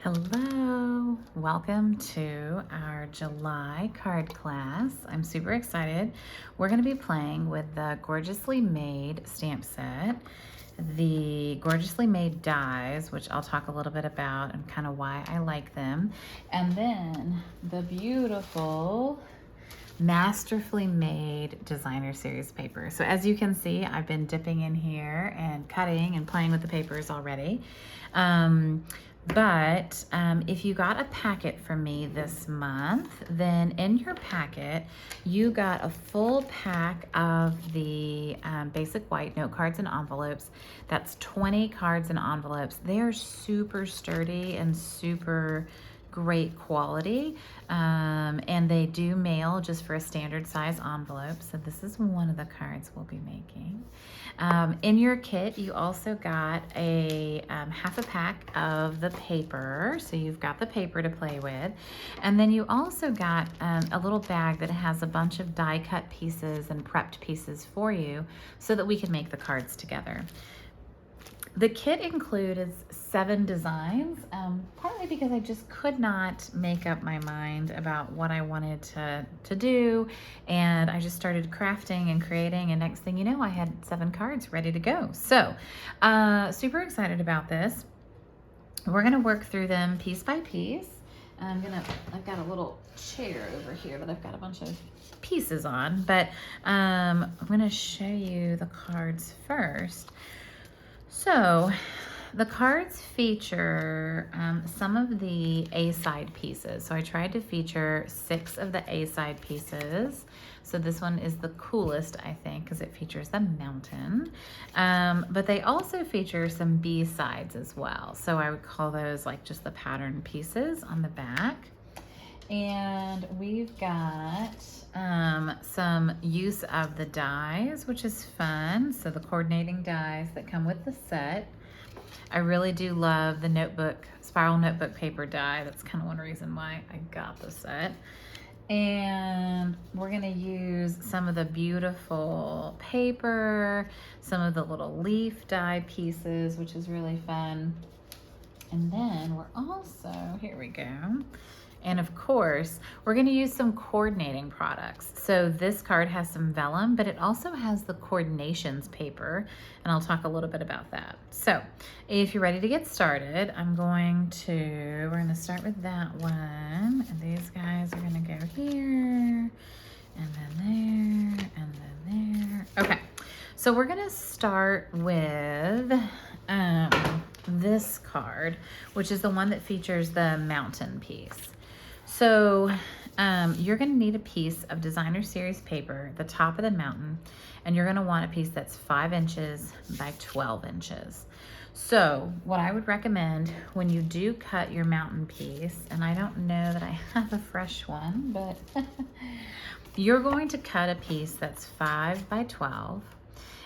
Hello, welcome to our July card class. I'm super excited. We're going to be playing with the Gorgeously Made stamp set, the Gorgeously Made dies, which I'll talk a little bit about and kind of why I like them, and then the beautiful Masterfully Made designer series paper. So as you can see, I've been dipping in here and cutting and playing with the papers already. But if you got a packet from me this month, then in your packet, you got a full pack of the basic white note cards and envelopes. That's 20 cards and envelopes. They're super sturdy and super great quality, and they do mail just for a standard size envelope. So this is one of the cards we'll be making. In your kit, you also got a half a pack of the paper. So you've got the paper to play with. And then you also got a little bag that has a bunch of die cut pieces and prepped pieces for you so that we can make the cards together. The kit includes 7 designs, partly because I just could not make up my mind about what I wanted to do, and I just started crafting and creating, and next thing you know, I had 7 cards ready to go. So, super excited about this. We're gonna work through them piece by piece. I've got a little chair over here that I've got a bunch of pieces on, but I'm gonna show you the cards first. So the cards feature some of the A-side pieces. So I tried to feature 6 of the A-side pieces. So this one is the coolest, I think, because it features the mountain. But they also feature some B-sides as well. So I would call those like just the pattern pieces on the back. And we've got some use of the dies, which is fun. So the coordinating dies that come with the set. I really do love the notebook, spiral notebook paper die. That's kind of one reason why I got the set. And we're gonna use some of the beautiful paper, some of the little leaf die pieces, which is really fun. And then we're also, here we go. And of course, we're going to use some coordinating products. So this card has some vellum, but it also has the coordinations paper, and I'll talk a little bit about that. So if you're ready to get started, we're going to start with that one. And these guys are going to go here, and then there, and then there. Okay, so we're going to start with this card, which is the one that features the mountain piece. So you're going to need a piece of designer series paper, the top of the mountain, and you're going to want a piece that's 5 inches by 12 inches. So what I would recommend when you do cut your mountain piece, and I don't know that I have a fresh one, but you're going to cut a piece that's 5 by 12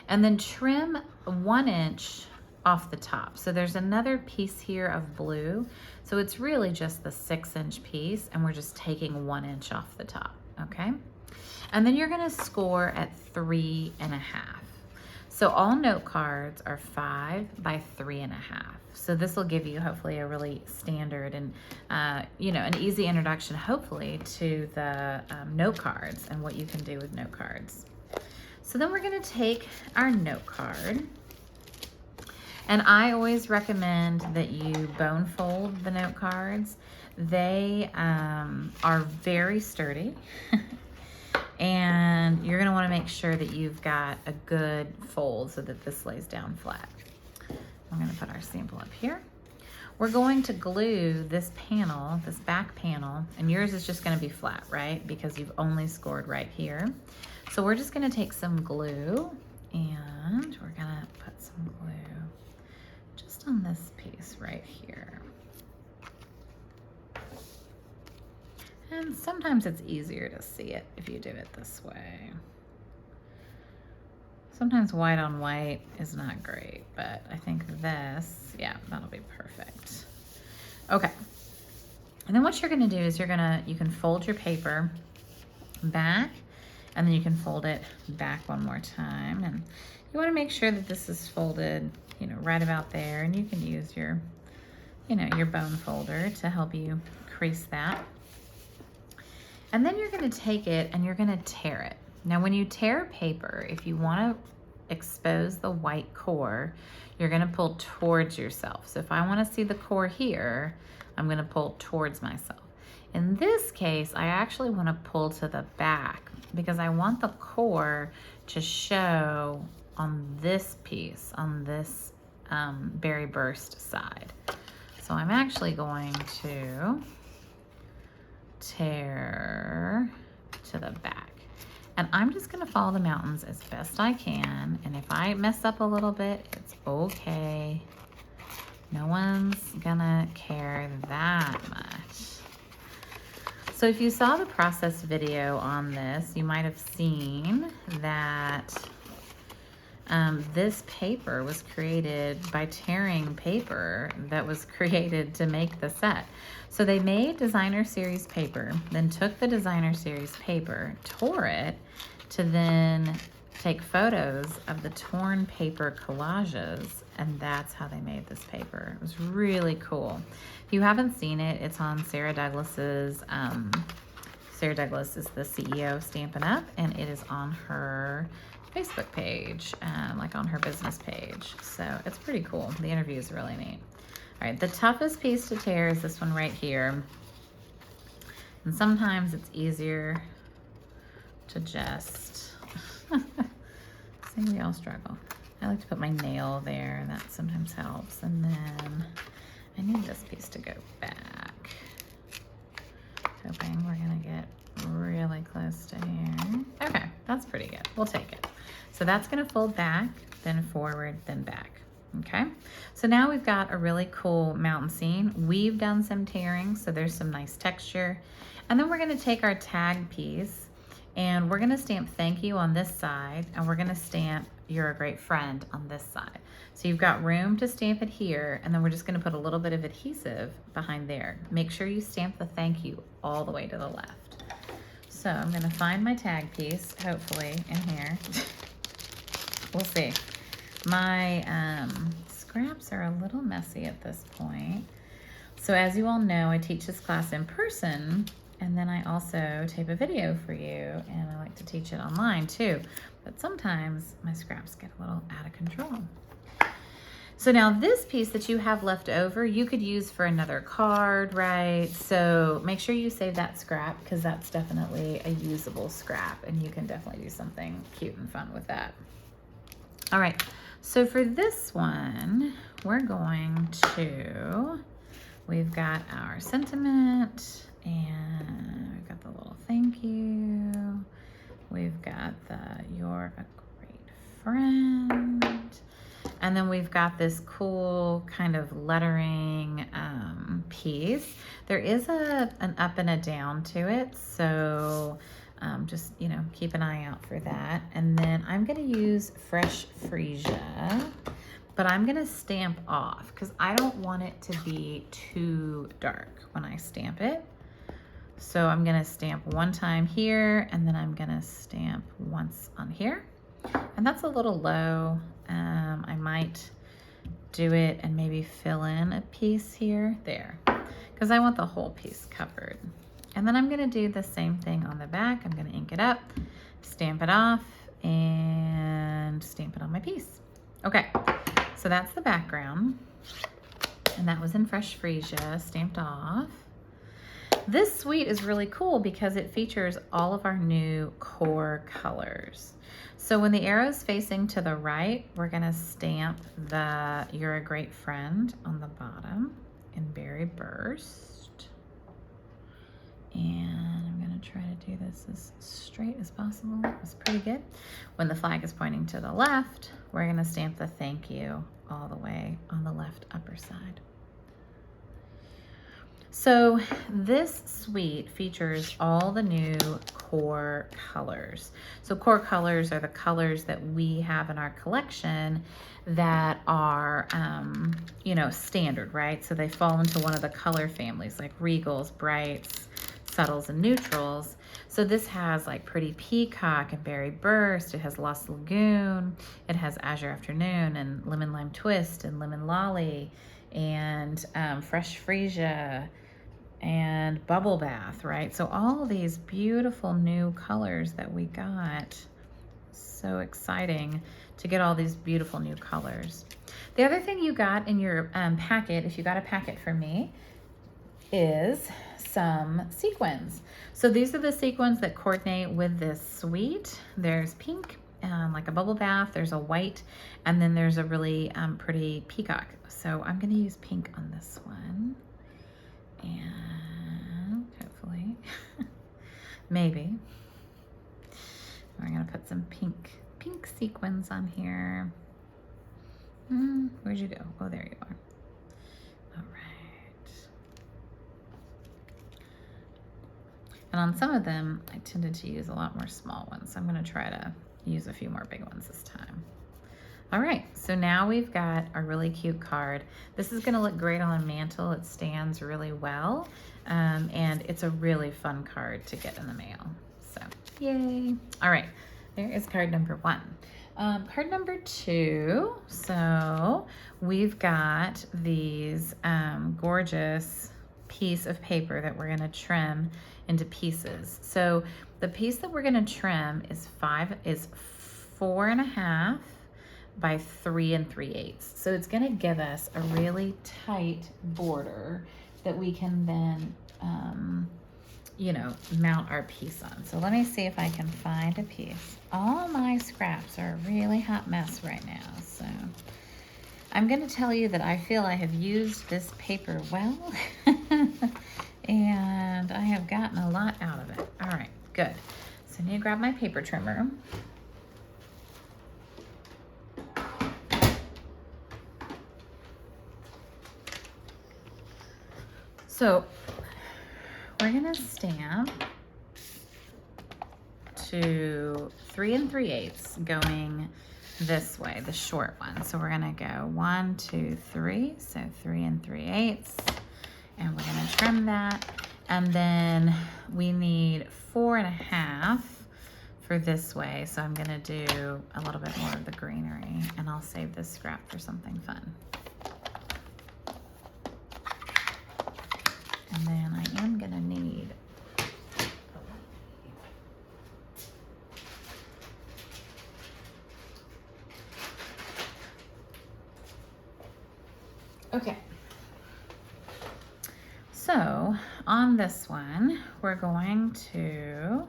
and then trim 1 inch off the top. So there's another piece here of blue. So it's really just the 6-inch piece, and we're just taking 1 inch off the top, okay? And then you're gonna score at 3.5. So all note cards are 5 by 3.5. So this will give you hopefully a really standard and an easy introduction, hopefully, to the note cards and what you can do with note cards. So then we're gonna take our note card. And I always recommend that you bone fold the note cards. They are very sturdy. And you're gonna wanna make sure that you've got a good fold so that this lays down flat. I'm gonna put our sample up here. We're going to glue this panel, this back panel, and yours is just gonna be flat, right? Because you've only scored right here. So we're just gonna take some glue, and we're gonna put some glue just on this piece right here. And sometimes it's easier to see it if you do it this way. Sometimes white on white is not great, but I think this, yeah, that'll be perfect. Okay. And then what you're gonna do is you can fold your paper back, and then you can fold it back one more time. And you wanna make sure that this is folded, right about there, and you can use your you know, your bone folder to help you crease that. And then you're gonna take it and you're gonna tear it. Now when you tear paper, if you wanna expose the white core, you're gonna pull towards yourself. So if I wanna see the core here, I'm gonna pull towards myself. In this case, I actually wanna pull to the back because I want the core to show on this piece, on this berry burst side. So I'm actually going to tear to the back. And I'm just gonna follow the mountains as best I can. And if I mess up a little bit, it's okay. No one's gonna care that much. So if you saw the process video on this, you might have seen that this paper was created by tearing paper that was created to make the set. So they made designer series paper, then took the designer series paper, tore it to then take photos of the torn paper collages, and that's how they made this paper. It was really cool. If you haven't seen it, it's on Sarah Douglas's, Sarah Douglas is the CEO of Stampin' Up, and it is on her Facebook page, like on her business page. So it's pretty cool. The interview is really neat. All right, the toughest piece to tear is this one right here. And sometimes it's easier to just, see, we all struggle. I like to put my nail there, and that sometimes helps. And then I need this piece to go back. Hoping we're gonna get really close to here. Okay, that's pretty good. We'll take it. So that's gonna fold back, then forward, then back. Okay, so now we've got a really cool mountain scene. We've done some tearing, so there's some nice texture. And then we're gonna take our tag piece and we're gonna stamp thank you on this side, and we're gonna stamp you're a great friend on this side. So you've got room to stamp it here, and then we're just gonna put a little bit of adhesive behind there. Make sure you stamp the thank you all the way to the left. So I'm gonna find my tag piece, hopefully in here. We'll see. My scraps are a little messy at this point. So as you all know, I teach this class in person, and then I also tape a video for you, and I like to teach it online too. But sometimes my scraps get a little out of control. So now this piece that you have left over, you could use for another card, right? So make sure you save that scrap, because that's definitely a usable scrap, and you can definitely do something cute and fun with that. All right, so for this one, we're going to, we've got our sentiment, and we've got the little thank you. We've got the you're a great friend. And then we've got this cool kind of lettering piece. There is an up and a down to it, so just, you know, keep an eye out for that. And then I'm gonna use fresh freesia, but I'm gonna stamp off because I don't want it to be too dark when I stamp it. So I'm gonna stamp one time here, and then I'm gonna stamp once on here. And that's a little low. I might do it and maybe fill in a piece here, there, because I want the whole piece covered. And then I'm gonna do the same thing on the back. I'm gonna ink it up, stamp it off, and stamp it on my piece. Okay, so that's the background. And that was in fresh freesia, stamped off. This suite is really cool because it features all of our new core colors. So when the arrow's facing to the right, we're gonna stamp the You're a Great Friend on the bottom in Berry Burst. And I'm gonna try to do this as straight as possible. That's pretty good. When the flag is pointing to the left, we're gonna stamp the thank you all the way on the left upper side. So this suite features all the new core colors. So core colors are the colors that we have in our collection that are, you know, standard, right? So they fall into one of the color families like regals, brights, subtles, and neutrals. So this has like Pretty Peacock and Berry Burst. It has Lost Lagoon. It has Azure Afternoon and Lemon Lime Twist and Lemon Lolly. and fresh freesia and bubble bath, right? So all these beautiful new colors that we got. So exciting to get all these beautiful new colors. The other thing you got in your packet, if you got a packet from me, is some sequins. So these are the sequins that coordinate with this suite. There's pink, like a bubble bath, there's a white, and then there's a really pretty peacock. So I'm gonna use pink on this one. And hopefully, maybe. We're gonna put some pink sequins on here. Where'd you go? Oh, there you are. All right. And on some of them, I tended to use a lot more small ones. So I'm gonna try to use a few more big ones this time. All right, so now we've got a really cute card. This is gonna look great on a mantle. It stands really well. And it's a really fun card to get in the mail. So, yay. All right, there is card number 1. Card number 2, so we've got these gorgeous piece of paper that we're gonna trim into pieces. So the piece that we're gonna trim is 4.5 by 3 3/8. So it's gonna give us a really tight border that we can then, you know, mount our piece on. So let me see if I can find a piece. All my scraps are a really hot mess right now. So I'm gonna tell you that I feel I have used this paper well, and I have gotten a lot out of it. All right, good. So I need to grab my paper trimmer. So we're gonna stamp to 3 3/8 going this way, the short one. So we're gonna go 1, 2, 3, so 3 3/8, and we're gonna trim that. And then we need 4.5 for this way. So I'm gonna do a little bit more of the greenery, and I'll save this scrap for something fun. And then I am gonna need okay. So on this one, we're going to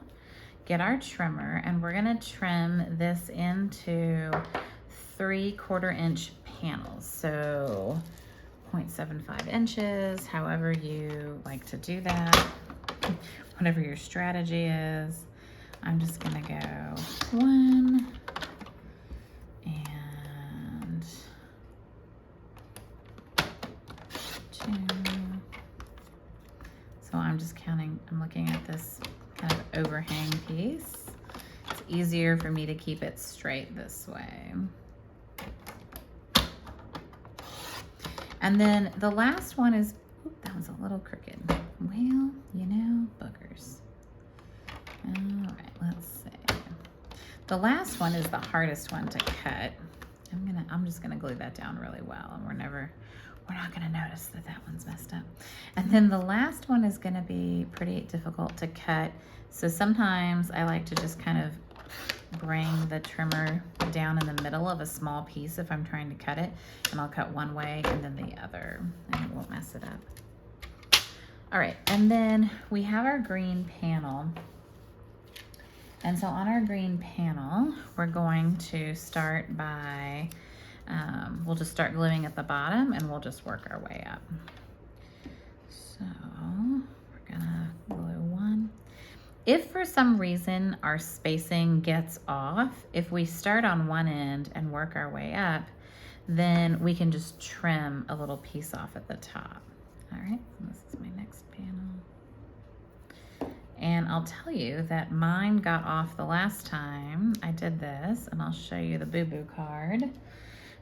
get our trimmer and we're gonna trim this into 3/4 inch panels. So 0.75 inches, however you like to do that, whatever your strategy is. I'm just gonna go 1 and 2. So I'm just counting, I'm looking at this kind of overhang piece. It's easier for me to keep it straight this way. And then the last one is, that one's a little crooked. Well, you know, boogers. All right, let's see. The last one is the hardest one to cut. I'm just gonna glue that down really well, and we're not gonna notice that that one's messed up. And then the last one is gonna be pretty difficult to cut. So sometimes I like to just kind of bring the trimmer down in the middle of a small piece if I'm trying to cut it, and I'll cut one way and then the other, and it won't mess it up. All right, and then we have our green panel. And so on our green panel, we're going to start by, we'll just start gluing at the bottom and we'll just work our way up. So we're gonna glue one. If for some reason our spacing gets off, if we start on one end and work our way up, then we can just trim a little piece off at the top. All right, this is my next panel. And I'll tell you that mine got off the last time I did this, and I'll show you the boo-boo card.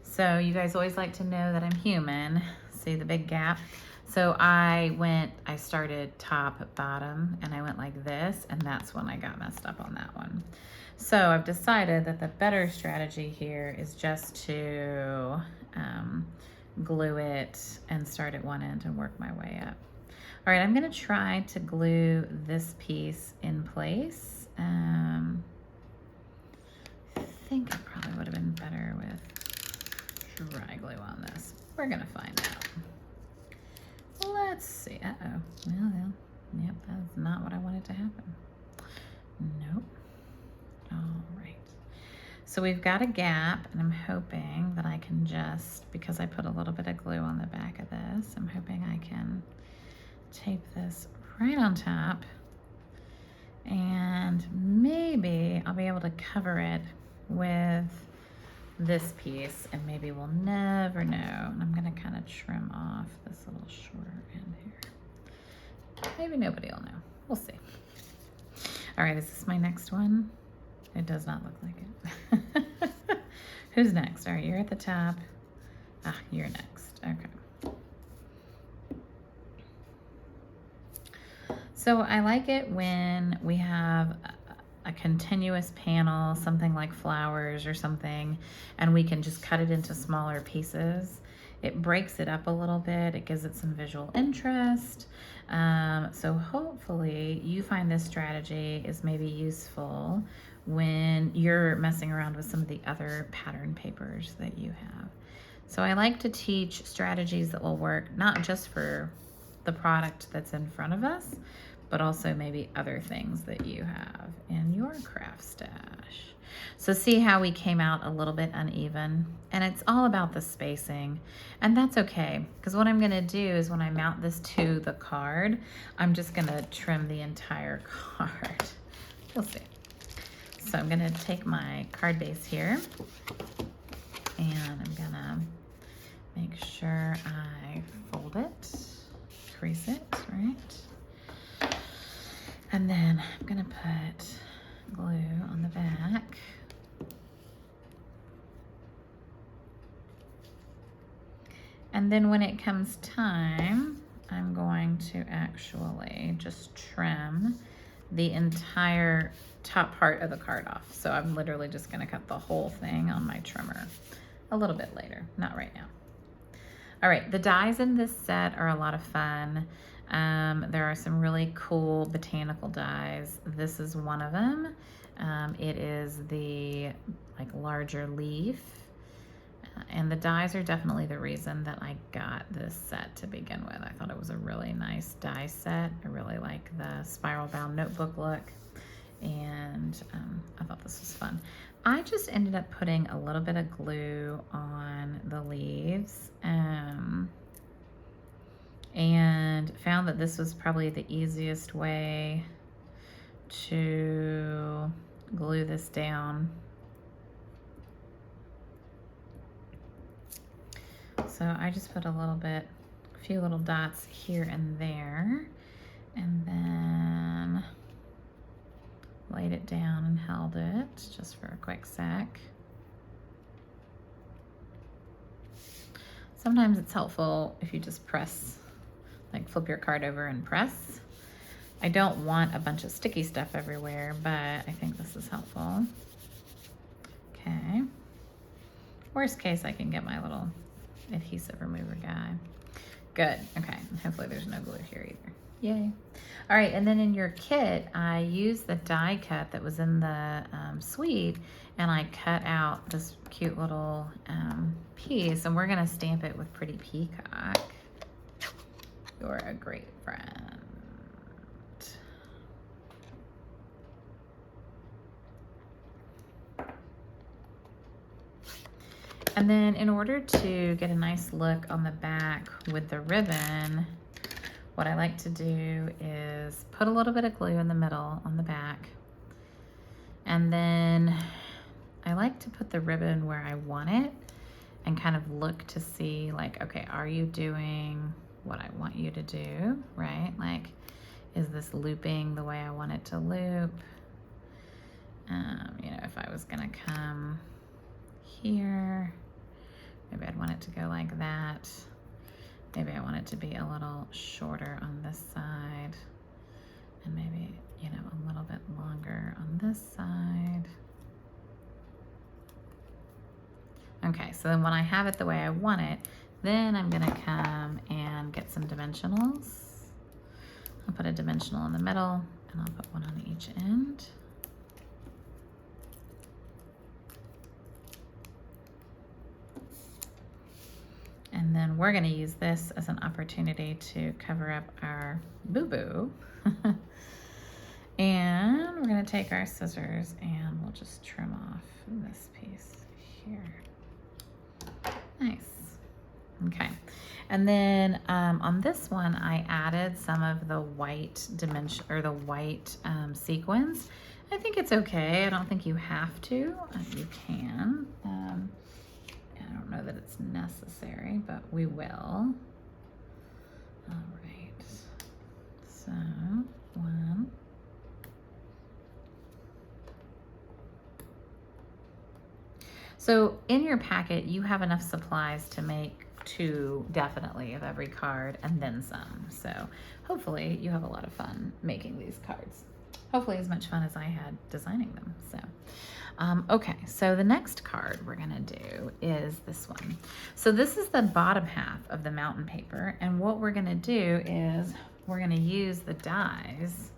So you guys always like to know that I'm human. See the big gap? So I started top, bottom, and I went like this, and that's when I got messed up on that one. So I've decided that the better strategy here is just to glue it and start at one end and work my way up. All right, I'm gonna try to glue this piece in place. I think it probably would have been better with dry glue on this. We're gonna find out. Let's see. Uh-oh. Well, yep, that's not what I wanted to happen. Nope. All right. So we've got a gap, and I'm hoping that I can just, because I put a little bit of glue on the back of this, I'm hoping I can tape this right on top, and maybe I'll be able to cover it with this piece, and maybe we'll never know. And I'm gonna kind of trim off this little shorter end here. Maybe nobody will know. We'll see. All right, is this my next one? It does not look like it. Who's next? All right, you're at the top. Ah, you're next. Okay. So I like it when we have a continuous panel, something like flowers or something, and we can just cut it into smaller pieces. It breaks it up a little bit. It gives it some visual interest. So hopefully you find this strategy is maybe useful when you're messing around with some of the other pattern papers that you have. So I like to teach strategies that will work not just for the product that's in front of us, but also maybe other things that you have in your craft stash. So see how we came out a little bit uneven? And it's all about the spacing, and that's okay, because what I'm gonna do is when I mount this to the card, I'm just gonna trim the entire card. We'll see. So I'm gonna take my card base here, and I'm gonna make sure I fold it, crease it, right? And then I'm gonna put glue on the back. And then when it comes time, I'm going to actually just trim the entire top part of the card off. So I'm literally just gonna cut the whole thing on my trimmer a little bit later, not right now. All right, the dies in this set are a lot of fun. There are some really cool botanical dies. This is one of them. It is the like larger leaf. And the dies are definitely the reason that I got this set to begin with. I thought it was a really nice die set. I really like the spiral bound notebook look, and I thought this was fun. I just ended up putting a little bit of glue on the leaves and found that this was probably the easiest way to glue this down. So I just put a few little dots here and there, and then laid it down and held it just for a quick sec. Sometimes it's helpful if you just press, like flip your card over and press. I don't want a bunch of sticky stuff everywhere, but I think this is helpful. Okay. Worst case, I can get my little adhesive remover guy. Good. Okay. Hopefully there's no glue here either. Yay. All right. And then in your kit, I used the die cut that was in the suite, and I cut out this cute little piece, and we're going to stamp it with Pretty Peacock. You're a great friend. And then in order to get a nice look on the back with the ribbon, what I like to do is put a little bit of glue in the middle on the back. And then I like to put the ribbon where I want it and kind of look to see like, okay, are you doing what I want you to do, right? Like, is this looping the way I want it to loop? You know, if I was gonna come here, maybe I'd want it to go like that. Maybe I want it to be a little shorter on this side, and maybe, you know, a little bit longer on this side. Okay, so then when I have it the way I want it, Then I'm gonna come and get some dimensionals. I'll put a dimensional in the middle and I'll put one on each end. And then we're gonna use this as an opportunity to cover up our boo-boo. And we're gonna take our scissors and we'll just trim off this piece here. Nice. Okay. And then on this one, I added some of the white dimension or the white sequins. I think it's okay. I don't think you have to. You can. I don't know that it's necessary, but we will. All right. So one. So in your packet, you have enough supplies to make 2 definitely of every card and then some. So hopefully you have a lot of fun making these cards. Hopefully as much fun as I had designing them. So, okay, so the next card we're gonna do is this one. So this is the bottom half of the mountain paper. And what we're gonna do is we're gonna use the dies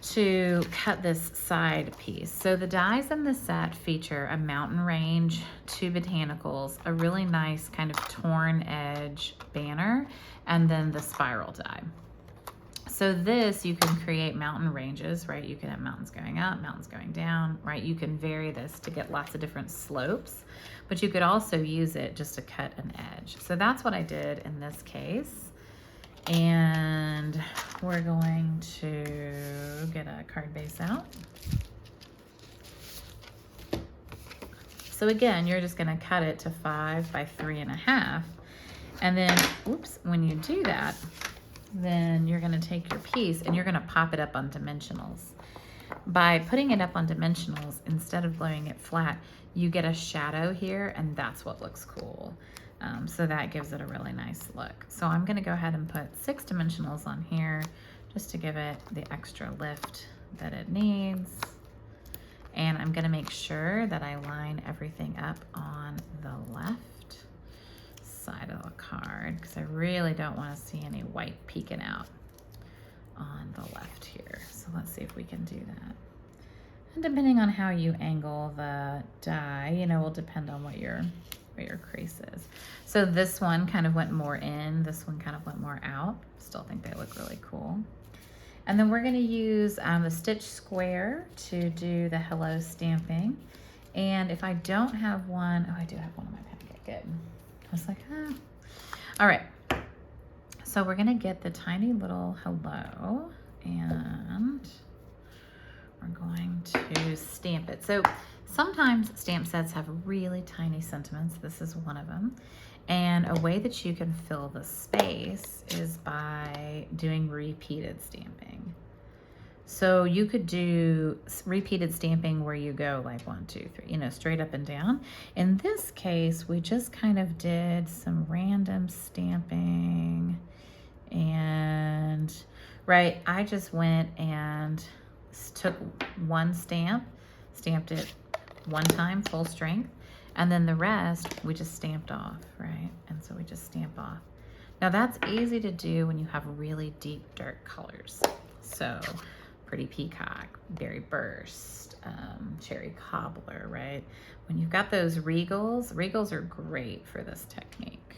to cut this side piece. So the dies in the set feature a mountain range, 2 botanicals, a really nice kind of torn edge banner, and then the spiral die. So this, you can create mountain ranges, right? You can have mountains going up, mountains going down, right? You can vary this to get lots of different slopes, but you could also use it just to cut an edge. So that's what I did in this case. And we're going to get a card base out. So again, you're just gonna cut it to 5 by 3.5. And then, oops, when you do that, then you're gonna take your piece and you're gonna pop it up on dimensionals. By putting it up on dimensionals, instead of blowing it flat, you get a shadow here, and that's what looks cool. So that gives it a really nice look. So I'm gonna go ahead and put 6 dimensionals on here just to give it the extra lift that it needs. And I'm gonna make sure that I line everything up on the left side of the card because I really don't wanna see any white peeking out on the left here. So let's see if we can do that. And depending on how you angle the die, you know, will depend on what your crease is. So this one kind of went more in, this one kind of went more out. Still think they look really cool. And then we're gonna use the stitch square to do the hello stamping. And if I don't have one, oh, I do have one in my packet, good. I was like, ah. All right, so we're gonna get the tiny little hello and we're going to stamp it. So sometimes stamp sets have really tiny sentiments. This is one of them. And a way that you can fill the space is by doing repeated stamping. So you could do repeated stamping where you go like 1, 2, 3, you know, straight up and down. In this case, we just kind of did some random stamping and, right, I just went and took one stamp, stamped it one time full strength, and then the rest we just stamped off, right? And so we just stamp off. Now that's easy to do when you have really deep dark colors. So Pretty Peacock, Berry Burst, Cherry Cobbler, right? When you've got those regals are great for this technique.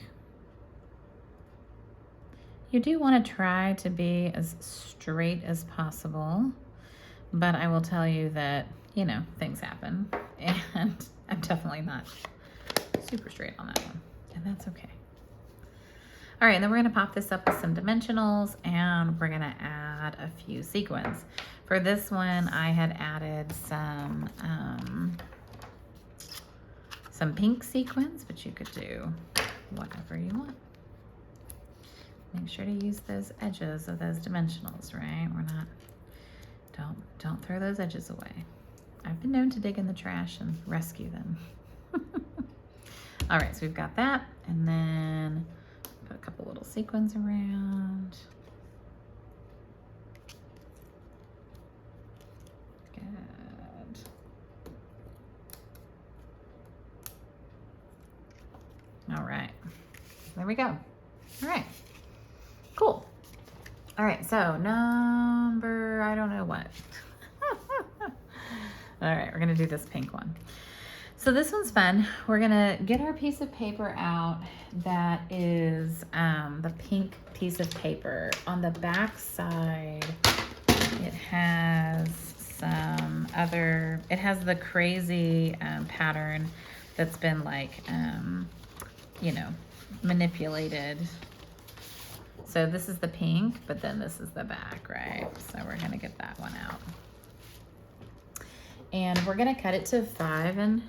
You do want to try to be as straight as possible, but I will tell you that, you know, things happen, and I'm definitely not super straight on that one, and that's okay. All right, and then we're gonna pop this up with some dimensionals, and we're gonna add a few sequins. For this one, I had added some pink sequins, but you could do whatever you want. Make sure to use those edges of those dimensionals, right? We're not, don't throw those edges away. I've been known to dig in the trash and rescue them. All right, so we've got that, and then put a couple little sequins around. Good. All right. There we go. All right, cool. All right, so number, I don't know what. All right, we're gonna do this pink one. So this one's fun. We're gonna get our piece of paper out that is the pink piece of paper. On the back side, it has some other, it has the crazy pattern that's been like, you know, manipulated. So this is the pink, but then this is the back, right? So we're gonna get that one out. And we're gonna cut it to 5 and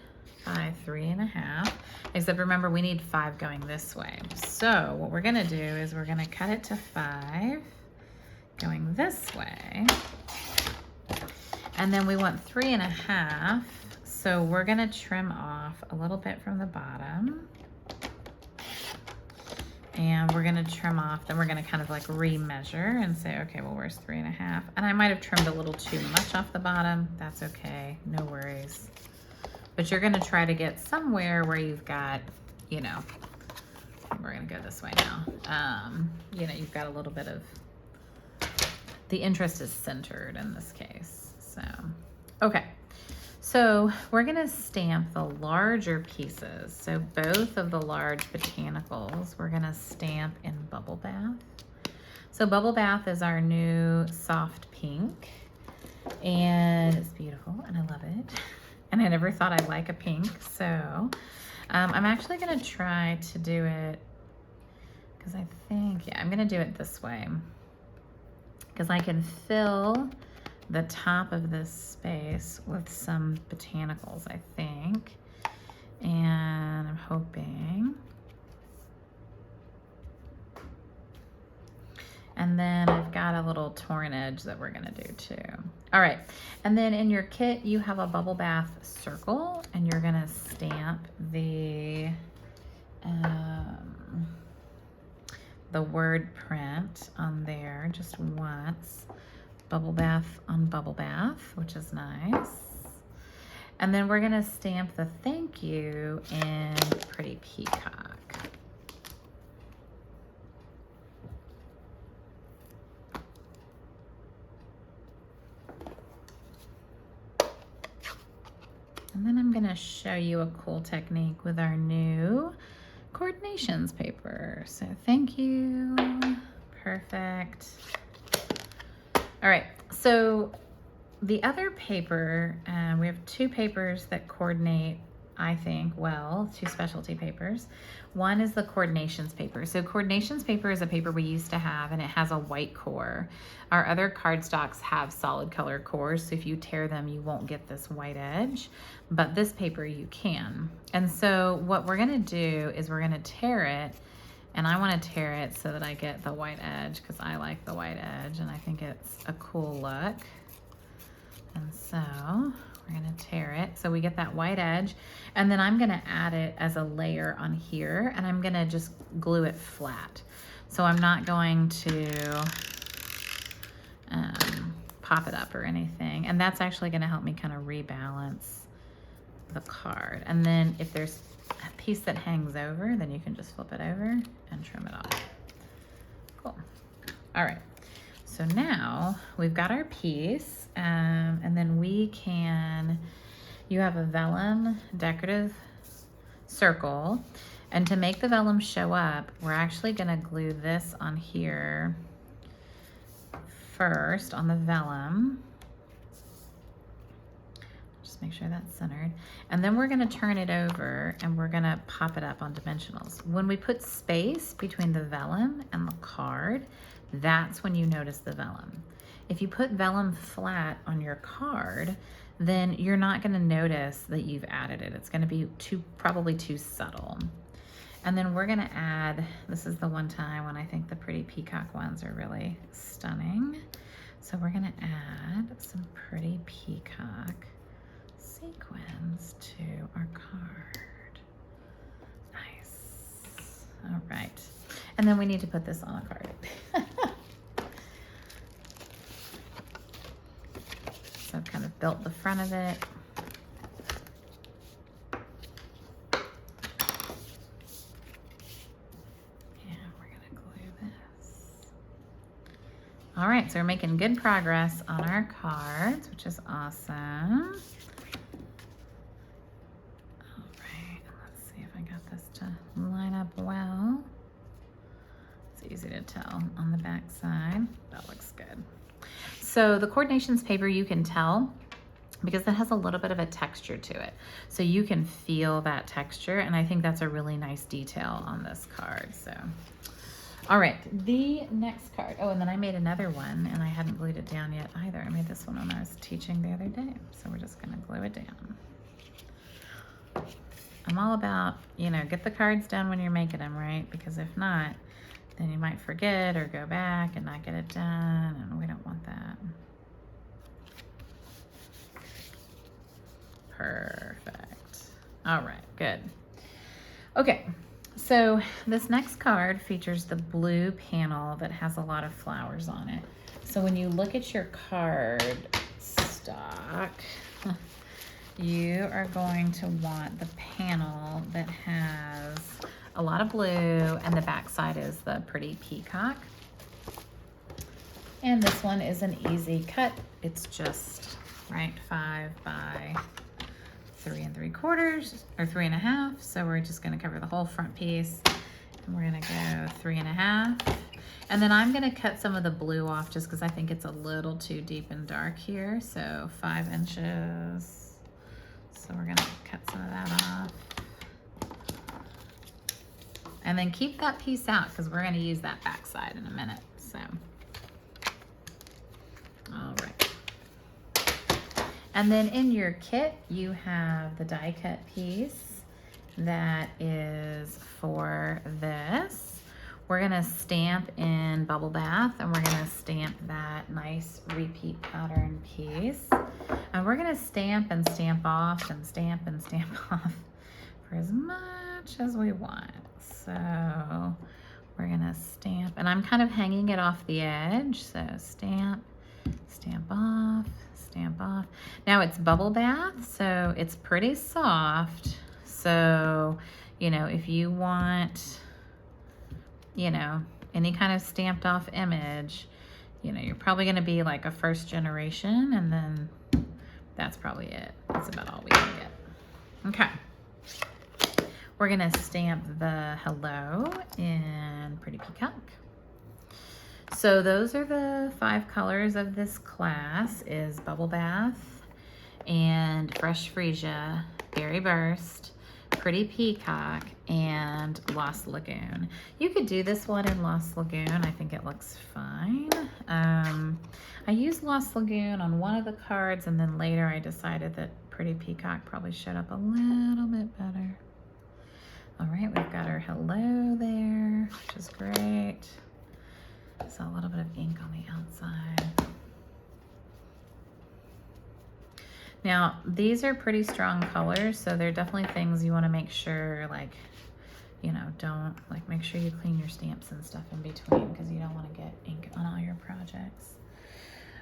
5, 3.5. Except remember, we need 5 going this way. So what we're gonna do is we're gonna cut it to 5 going this way. And then we want 3.5. So we're gonna trim off a little bit from the bottom. And we're gonna trim off, then we're gonna kind of like remeasure and say, okay, well, where's 3.5? And I might have trimmed a little too much off the bottom. That's okay, no worries. But you're gonna try to get somewhere where you've got, you know, we're gonna go this way now. You know, you've got a little bit of, the interest is centered in this case. So, okay. So we're gonna stamp the larger pieces. So both of the large botanicals, we're gonna stamp in Bubble Bath. So Bubble Bath is our new soft pink, and it's beautiful and I love it. And I never thought I'd like a pink. So I'm actually gonna try to do it, because I think, yeah, I'm gonna do it this way, because I can fill the top of this space with some botanicals, I think. And I'm hoping. And then I've got a little torn edge that we're gonna do too. All right, and then in your kit, you have a Bubble Bath circle, and you're gonna stamp the word print on there just once. Bubble Bath on Bubble Bath, which is nice. And then we're gonna stamp the thank you in Pretty Peacock. And then I'm gonna show you a cool technique with our new coordinations paper. So thank you, perfect. All right, so the other paper, we have 2 papers that coordinate, I think, well, 2 specialty papers. One is the coordinations paper. So coordinations paper is a paper we used to have, and it has a white core. Our other cardstocks have solid color cores, so if you tear them, you won't get this white edge, but this paper you can. And so what we're gonna do is we're gonna tear it, and I want to tear it so that I get the white edge, because I like the white edge and I think it's a cool look. And so we're gonna tear it so we get that white edge, and then I'm gonna add it as a layer on here, and I'm gonna just glue it flat. So I'm not going to pop it up or anything. And that's actually gonna help me kind of rebalance the card. And then if there's a piece that hangs over, then you can just flip it over and trim it off. Cool. All right, so now we've got our piece, and then we can, you have a vellum decorative circle, and to make the vellum show up, we're actually gonna glue this on here first on the vellum. Just make sure that's centered. And then we're gonna turn it over and we're gonna pop it up on dimensionals. When we put space between the vellum and the card, that's when you notice the vellum. If you put vellum flat on your card, then you're not gonna notice that you've added it. It's gonna be probably too subtle. And then we're gonna add, this is the one time when I think the Pretty Peacock ones are really stunning. So we're gonna add some Pretty Peacock sequins to our card. Nice. All right. And then we need to put this on a card. So I've kind of built the front of it. All right, so we're making good progress on our cards, which is awesome. All right, let's see if I got this to line up well. It's easy to tell on the back side. That looks good. So the coordinations paper, you can tell because it has a little bit of a texture to it. So you can feel that texture, and I think that's a really nice detail on this card. So, all right, the next card. Oh, and then I made another one, and I hadn't glued it down yet either. I made this one when I was teaching the other day. So we're just gonna glue it down. I'm all about, you know, get the cards done when you're making them, right? Because if not, then you might forget or go back and not get it done, and we don't want that. Perfect. All right, good. Okay, so this next card features the blue panel that has a lot of flowers on it. So when you look at your card stock, you are going to want the panel that has a lot of blue, and the back side is the pretty peacock. And this one is an easy cut. It's just, right, 5 by 3 3/4 or 3 1/2. So we're just gonna cover the whole front piece, and we're gonna go 3 1/2. And then I'm gonna cut some of the blue off just because I think it's a little too deep and dark here. So 5 inches. So we're gonna cut some of that off. And then keep that piece out because we're gonna use that back side in a minute. So, all right. And then in your kit, you have the die cut piece that is for this. We're gonna stamp in Bubble Bath, and we're gonna stamp that nice repeat pattern piece. And we're gonna stamp and stamp off and stamp and stamp off for as much as we want. So we're gonna stamp, and I'm kind of hanging it off the edge. So stamp, stamp off, stamp off. Now it's Bubble Bath, so it's pretty soft. So, you know, if you want, you know, any kind of stamped off image, you know, you're probably gonna be like a first generation, and then that's probably it. That's about all we can get. Okay. We're gonna stamp the hello in Pretty Peacock. So those are the 5 colors of this class: is Bubble Bath and Fresh Freesia, Berry Burst, Pretty Peacock, and Lost Lagoon. You could do this one in Lost Lagoon. I think it looks fine. I used Lost Lagoon on one of the cards, and then later I decided that Pretty Peacock probably showed up a little bit better. All right, we've got our hello there, which is great. So a little bit of ink on the outside. Now, these are pretty strong colors, so they're definitely things you want to make sure, like, you know, don't, like, make sure you clean your stamps and stuff in between, because you don't want to get ink on all your projects.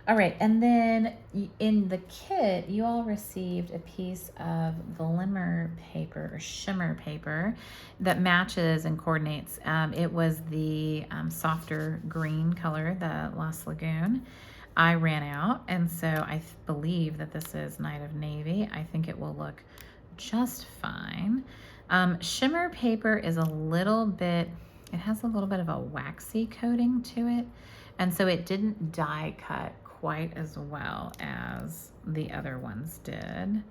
All right, and then in the kit, you all received a piece of glimmer paper or shimmer paper that matches and coordinates. It was the softer green color, the Lost Lagoon. I ran out, and so I believe that this is Night of Navy. I think it will look just fine. Shimmer paper is a little bit, it has a little bit of a waxy coating to it, and so it didn't die cut quite as well as the other ones did,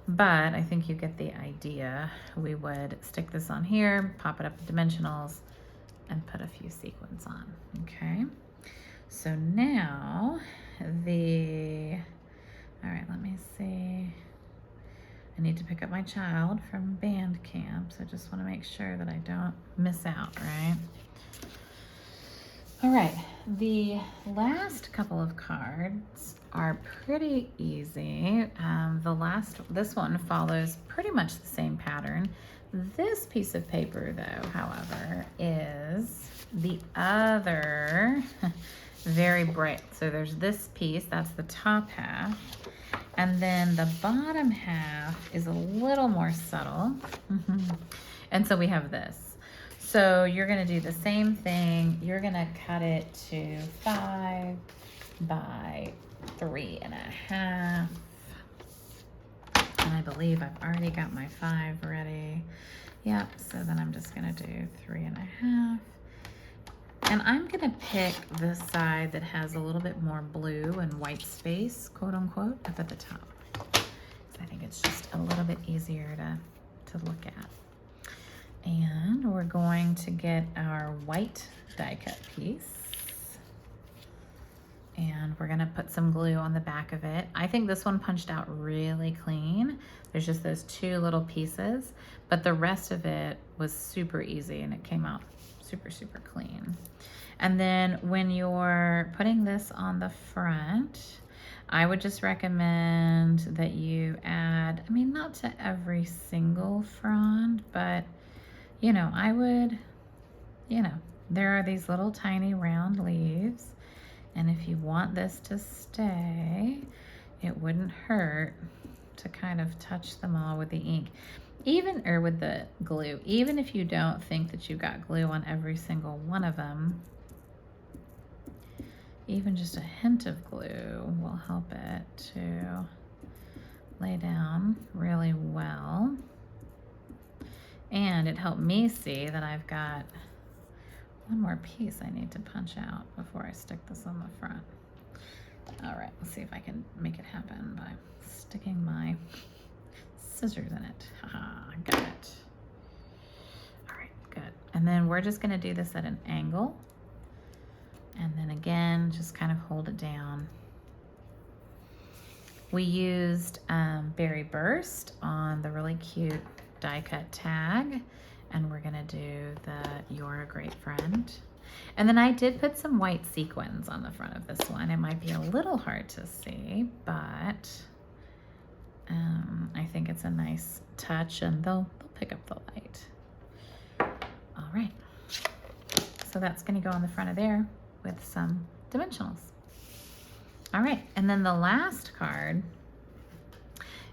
but I think you get the idea. We would stick this on here, pop it up to dimensionals, and put a few sequins on, okay? So now all right, let me see. I need to pick up my child from band camp, so I just want to make sure that I don't miss out, right? All right, the last couple of cards are pretty easy. This one follows pretty much the same pattern. This piece of paper, though, however, is the other very bright. So there's this piece, that's the top half, and then the bottom half is a little more subtle. And so we have this. So you're gonna do the same thing. You're gonna cut it to 5 by 3.5. And I believe I've already got my 5 ready. Yep, so then I'm just gonna do 3.5. And I'm gonna pick the side that has a little bit more blue and white space, quote unquote, up at the top. So I think it's just a little bit easier to look at. And we're going to get our white die cut piece. And we're gonna put some glue on the back of it. I think this one punched out really clean. There's just those 2 little pieces, but the rest of it was super easy and it came out super, super clean. And then when you're putting this on the front, I would just recommend that you add, I mean, not to every single frond, but you know, I would, you know, there are these little tiny round leaves. And if you want this to stay, it wouldn't hurt to kind of touch them all with the ink, or with the glue. Even if you don't think that you've got glue on every single one of them, even just a hint of glue will help it to lay down really well. And it helped me see that I've got one more piece I need to punch out before I stick this on the front. All right, let's see if I can make it happen by sticking my scissors in it. Haha, got it. All right, good. And then we're just gonna do this at an angle. And then again, just kind of hold it down. We used Berry Burst on the really cute die cut tag, and we're gonna do the You're a Great Friend. And then I did put some white sequins on the front of this one. It might be a little hard to see, but I think it's a nice touch and they'll pick up the light. All right, so that's gonna go on the front of there with some dimensionals. All right, and then the last card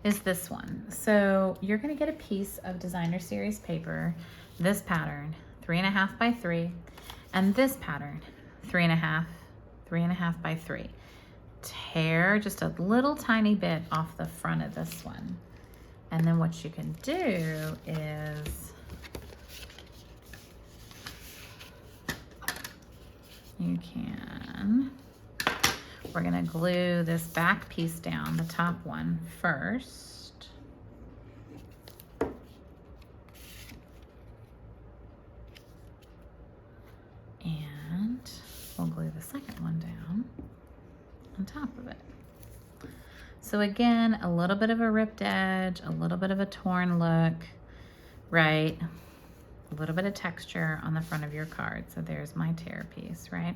is this one. So you're gonna get a piece of designer series paper, this pattern, 3.5 by 3, and this pattern, 3.5 by 3. Tear just a little tiny bit off the front of this one. And then what you can do is we're gonna glue this back piece down, the top one first. And we'll glue the second one down on top of it. So again, a little bit of a ripped edge, a little bit of a torn look, right? A little bit of texture on the front of your card. So there's my tear piece, right?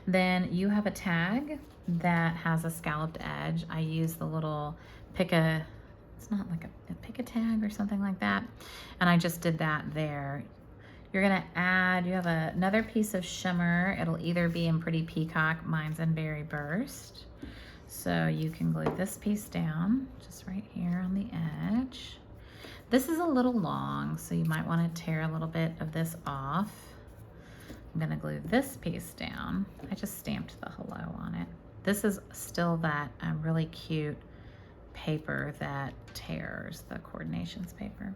Then you have a tag that has a scalloped edge. I use the little it's not like a pick a tag or something like that. And I just did that there. You're gonna add, you have another piece of shimmer. It'll either be in Pretty Peacock, mine's in Berry Burst. So you can glue this piece down, just right here on the edge. This is a little long, so you might wanna tear a little bit of this off. I'm gonna glue this piece down. I just stamped the hello on it. This is still that really cute paper that tears, the coordinations paper.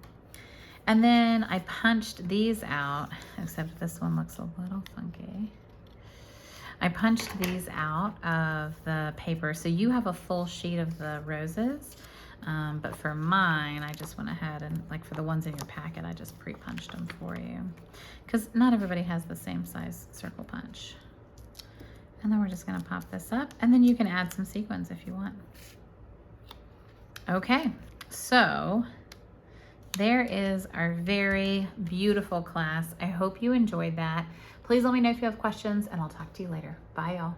And then I punched these out, except this one looks a little funky. I punched these out of the paper. So you have a full sheet of the roses, but for mine, I just went ahead and, like for the ones in your packet, I just pre-punched them for you. Because not everybody has the same size circle punch. And then we're just gonna pop this up, and then you can add some sequins if you want. Okay, so there is our very beautiful class. I hope you enjoyed that. Please let me know if you have questions, and I'll talk to you later. Bye, y'all.